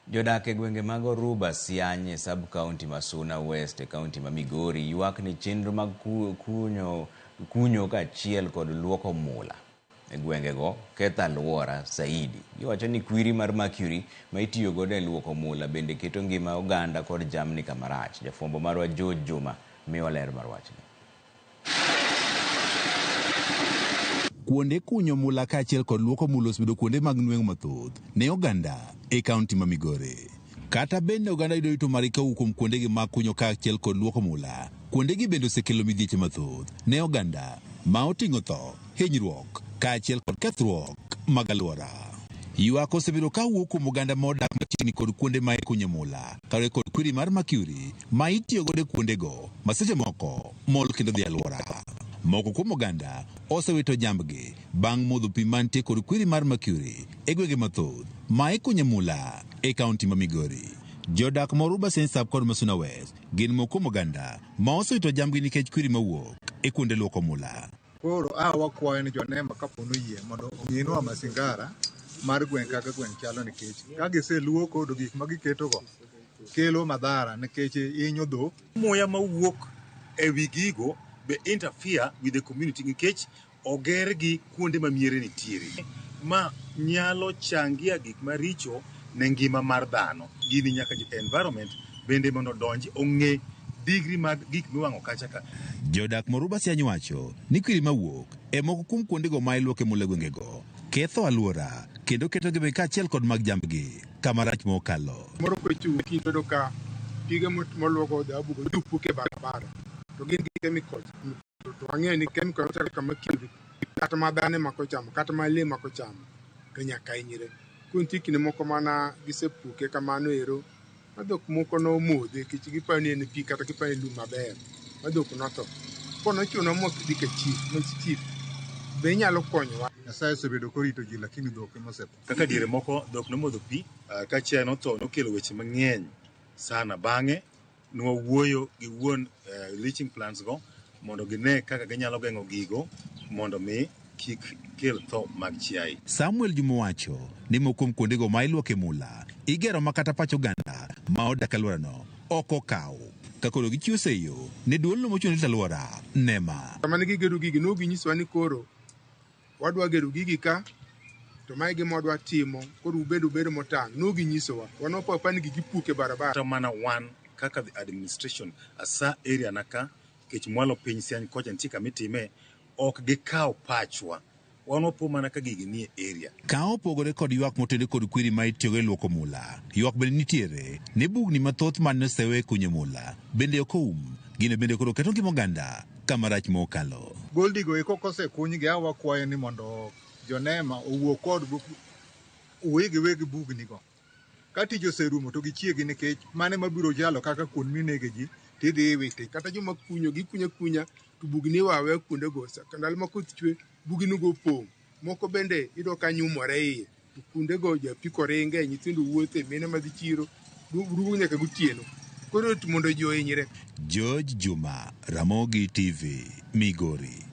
Jodak e gwenge mag Oruba, Sianye, sub-county Masuna West e kaunti ma Migori ywak ni chenro mag kunyo kaachiel kod luoko mula e gwengego ketho alwora saidi. Giwacho ni kwiri mar mercury ma itiyo godo e luoko mula bende keto ngima oganda kod jamni kama rach. Jafwambo marwa George Juma miyo ler mar wachni. Kuonde kunyo mula kaachiel kod luoko mula osebedo kuonde mag nweng'o mathoth ne oganda e kaunti ma Migori. Kata bende oganda yudo yuto margi kawuok kuom kuondegi mag kunyo kaachiel kod luoko mula, kuondegi bende osekelo midhieche mathoth ne oganda ma oting'o tho, hinyruok kaachiel kod kethruok mag alwora. Ywak osebedo kawuok kuom oganda ma odak machiegni kod kuonde ma ikunye mula kaluwore kod kwiri mar mercury ma itiyo godo e kuondego ma seche moko mol kendo dhi alwora. Moko kuom oganda osewito jambgi bang' modho pi mantie kod kwiri mar mercury e gwenge mathoth ma ikunye mula e kaunti ma Migori. Jodak ma Oruba Sensab kod Masuna West gin moko kuom oganda ma osewito jambgi nikech kwiri mawuok e kuonde luoko mula. Koro wakwayo ni jonema kapo noyie mondo ominwa masingara mar gweng' kaka gweng' chalo, nikech ka giseluoko to gik ma giketogo kelo madhara nikech hinyo dhok. Muya mawuok e wi gigo be interfere with the community nikech oger gi kuonde ma miere nitiere ma nyalo changia gik maricho ne ngima mar dhano. Gini nyaka environment bende mondo donji ong'e digri mag gik miwang'o kacha ka. Jodak Moruba Siany wacho ni kwiri mawuok e moko kuom kuondego ma iluoke mula gwengego ketho alwora kendo keto gi kaachiel kod mag jambgi kama rach mokalo. Moro kwechu kiyudo ka pige moluoko dhahabu go dupuke e barabara to gin gi chemicals to ang'eyo ni chemical machalo kama mercury kata ma dhano mako chamo kata ma lee mako chamo to nyaka hinyre. Kuntie kinde moko mana gisepuke kamano ero ma dhok moko nomodhe kech gipani en pi kata gipani lum maber ma dhok notho. Kono chuno mok dhi ka chief be nyalo konyowa. Nyasaye osebedo korito ji lakini dhok ema osetho. Kaka diere moko dhok nomodho pi ka chiaye notho, nokelo weche mang'eny sana. Bang'e nwawuoyo gi wuon leaching plants go mondo gine kaka ginyalo geng'o gigo mondo mi kik kel tho mag chiaye. Samuel Juma wacho ni moko kuom kuondego ma iluoke mula igero makata pacho oganda ma odak alworano ok okaw kakoro gichiwo seyo ne duolno mochung' ne alwora NEMA. Kama ne gigero gigi no ginyisowa ni koro wadwa gero gigi ka to mae gima wadwa timo, koro ubedo motang'. No ginyisowa wanopo apani gigi puke barabara. To mana wan kaka the administration asa area naka kech mwalo piny Siany kocha nitie kamitime ok gikaw pachwa. Wanopo mana ka gigi nie area. Ka opogore kod ywak motende kod kwiri ma itiyogo e luoko mula, ywak bende nitiere ne bugni mathoth man osewe kunyo mula bende ok oum. Gine bende koro keto ngima oganda kama rach mokalo. Goldigo eko kosekunygi wakwayo ni mondo jonema owuo kod weg bugnigo. Ka tich oserumo to gichiegi nikech mane mabiro jalo kaka kuon minege ji tidhi iwite. Kata joma kunyo kunya to bugni wawe kuondego ndalo ma koth chwe bugni go pong'. Moko bende ido ka nyumore iye to kuondego japiko ringe, nyithindo wuothe, mine madhi chiro rugo nyaka gotieno. Koro mondo ji ohinyre. George Juma, Ramogi TV, Migori.